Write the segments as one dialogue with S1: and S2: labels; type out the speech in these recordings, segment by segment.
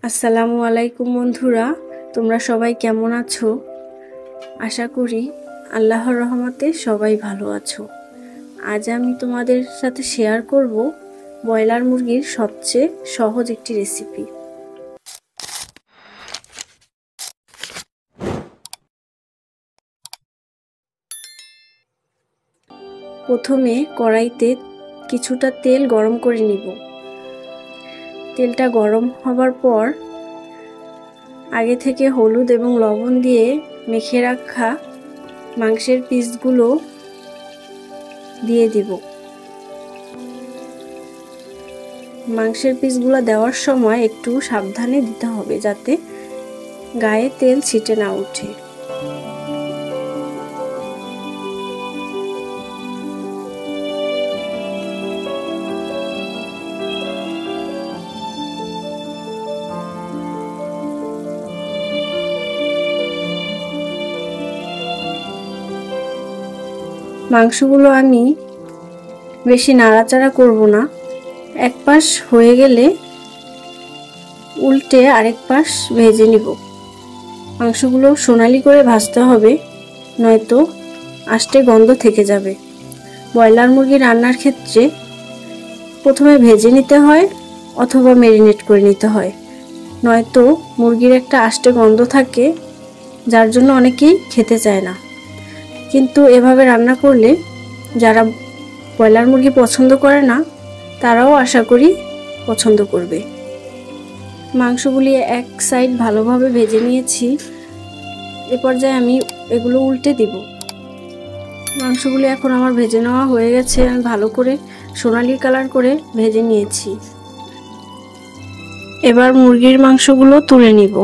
S1: আসসালামু আলাইকুম বন্ধুরা, তোমরা সবাই কেমন আছো? আশা করি আল্লাহর রহমতে সবাই ভালো আছো। আজ আমি তোমাদের সাথে শেয়ার করব ব্রয়লার মুরগির সবচেয়ে সহজ একটি রেসিপি। প্রথমে কড়াইতে কিছুটা তেল গরম করে নিব। তেলটা গরম হবার পর আগে থেকে হলুদ এবং লবণ দিয়ে মেখে রাখা মাংসের পিসগুলো দিয়ে দিব। মাংসের পিসগুলো দেওয়ার সময় একটু সাবধানে দিতে হবে যাতে গায়ে তেল ছিটে না ওঠে। মাংসগুলো আমি বেশি নাড়াচাড়া করব না, এক পাশ হয়ে গেলে উল্টে আরেক পাশ ভেজে নিব। মাংসগুলো সোনালি করে ভাজতে হবে, নয়তো আষ্টে গন্ধ থেকে যাবে। ব্রয়লার মুরগি রান্নার ক্ষেত্রে প্রথমে ভেজে নিতে হয় অথবা ম্যারিনেট করে নিতে হয়, নয়তো মুরগির একটা আষ্টে গন্ধ থাকে যার জন্য অনেকেই খেতে চায় না। কিন্তু এভাবে রান্না করলে যারা ব্রয়লার মুরগি পছন্দ করে না তারাও আশা করি পছন্দ করবে। মাংসগুলি এক সাইড ভালোভাবে ভেজে নিয়েছি। এ পর্যায়ে আমি এগুলো উল্টে দিব। মাংসগুলি এখন আমার ভেজে নেওয়া হয়ে গেছে। আমি ভালো করে সোনালি কালার করে ভেজে নিয়েছি। এবার মুরগির মাংসগুলো তুলে নিব।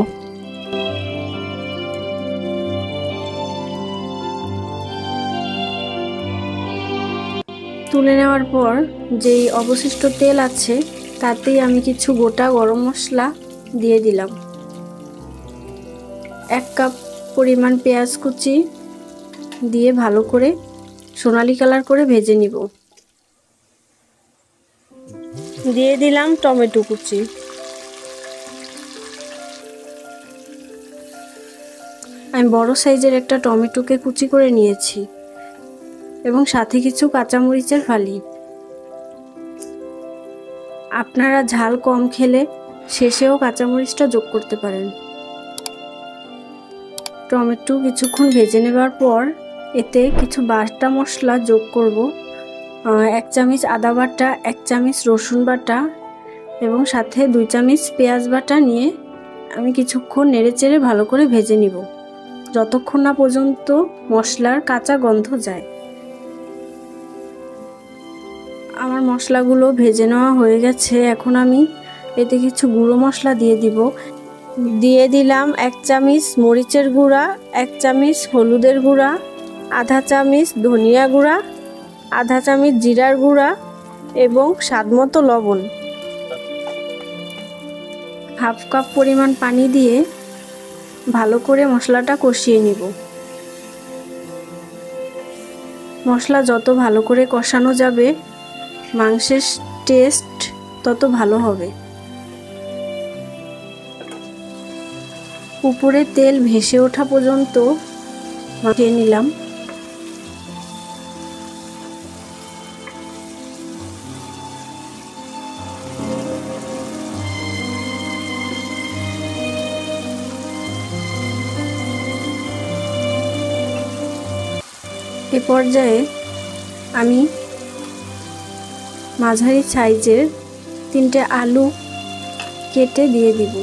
S1: তুলে নেওয়ার পর যেই অবশিষ্ট তেল আছে তাতেই আমি কিছু গোটা গরম মশলা দিয়ে দিলাম। 1 কাপ পরিমাণ পেঁয়াজ কুচি দিয়ে ভালো করে সোনালি কালার করে ভেজে নিব। দিয়ে দিলাম টমেটো কুচি। আমি বড় সাইজের একটা টমেটোকে কুচি করে নিয়েছি এবং সাথে কিছু কাঁচামরিচের ফালি। আপনারা ঝাল কম খেলে শেষেও কাঁচামরিচটা যোগ করতে পারেন। টমেটো কিছুক্ষণ ভেজে নেবার পর এতে কিছু বাটা মশলা যোগ করব। 1 চামচ আদা বাটা, 1 চামচ রসুন বাটা এবং সাথে 2 চামচ পেঁয়াজ বাটা নিয়ে আমি কিছুক্ষণ নেড়েচেড়ে ভালো করে ভেজে নিব, যতক্ষণ না পর্যন্ত মশলার কাঁচা গন্ধ যায়। আমার মশলাগুলো ভেজে নেওয়া হয়ে গেছে। এখন আমি এতে কিছু গুঁড়ো মশলা দিয়ে দিব। দিয়ে দিলাম 1 চামচ মরিচের গুঁড়া, 1 চামচ হলুদের গুঁড়া, আধা চামচ ধনিয়া গুঁড়া, আধা চামচ জিরার গুঁড়া এবং স্বাদমতো লবণ। 1/2 কাপ পরিমাণ পানি দিয়ে ভালো করে মশলাটা কষিয়ে নিব। মশলা যত ভালো করে কষানো যাবে মাংসের টেস্ট তত ভালো হবে। উপরে তেল ভেসে ওঠা পর্যন্ত মাখিয়ে নিলাম। এ পর্যায়ে আমি মাঝারি সাইজের 3টে আলু কেটে দিয়ে দিব।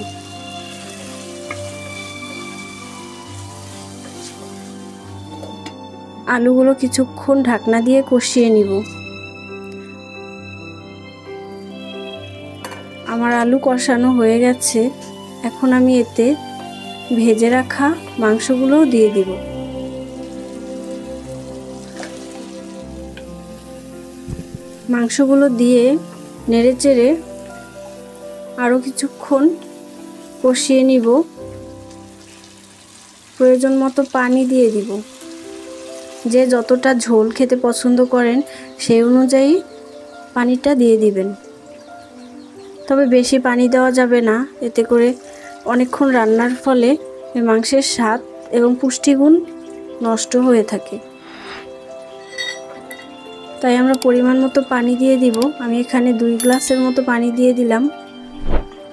S1: আলুগুলো কিছুক্ষণ ঢাকনা দিয়ে কষিয়ে নিব। আমার আলু কষানো হয়ে গেছে। এখন আমি এতে ভেজে রাখা মাংসগুলোও দিয়ে দিব। মাংসগুলো দিয়ে নেড়েচেড়ে আরও কিছুক্ষণ কষিয়ে নিব। প্রয়োজন মতো পানি দিয়ে দিব। যে যতটা ঝোল খেতে পছন্দ করেন সেই অনুযায়ী পানিটা দিয়ে দিবেন। তবে বেশি পানি দেওয়া যাবে না, এতে করে অনেকক্ষণ রান্নার ফলে মাংসের স্বাদ এবং পুষ্টিগুণ নষ্ট হয়ে থাকে। তাই আমরা পরিমাণ মতো পানি দিয়ে দিব। আমি এখানে 2 গ্লাসের মতো পানি দিয়ে দিলাম।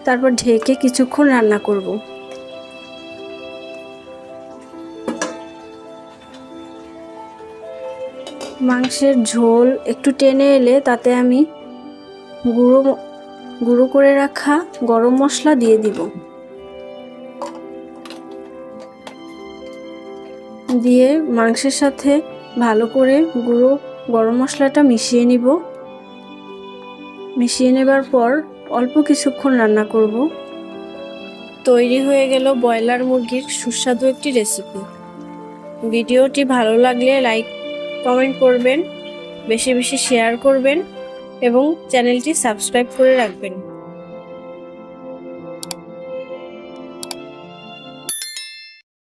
S1: তারপর ঢেকে কিছুক্ষণ রান্না করব। মাংসের ঝোল একটু টেনে এলে তাতে আমি গুঁড়ো করে রাখা গরম মশলা দিয়ে দিব। দিয়ে মাংসের সাথে ভালো করে গুঁড়ো গরম মশলাটা মিশিয়ে নিব। মিশিয়ে নেবার পর অল্প কিছুক্ষণ রান্না করব। তৈরি হয়ে গেল ব্রয়লার মুরগির সুস্বাদু একটি রেসিপি। ভিডিওটি ভালো লাগলে লাইক কমেন্ট করবেন, বেশি বেশি শেয়ার করবেন এবং চ্যানেলটি সাবস্ক্রাইব করে রাখবেন।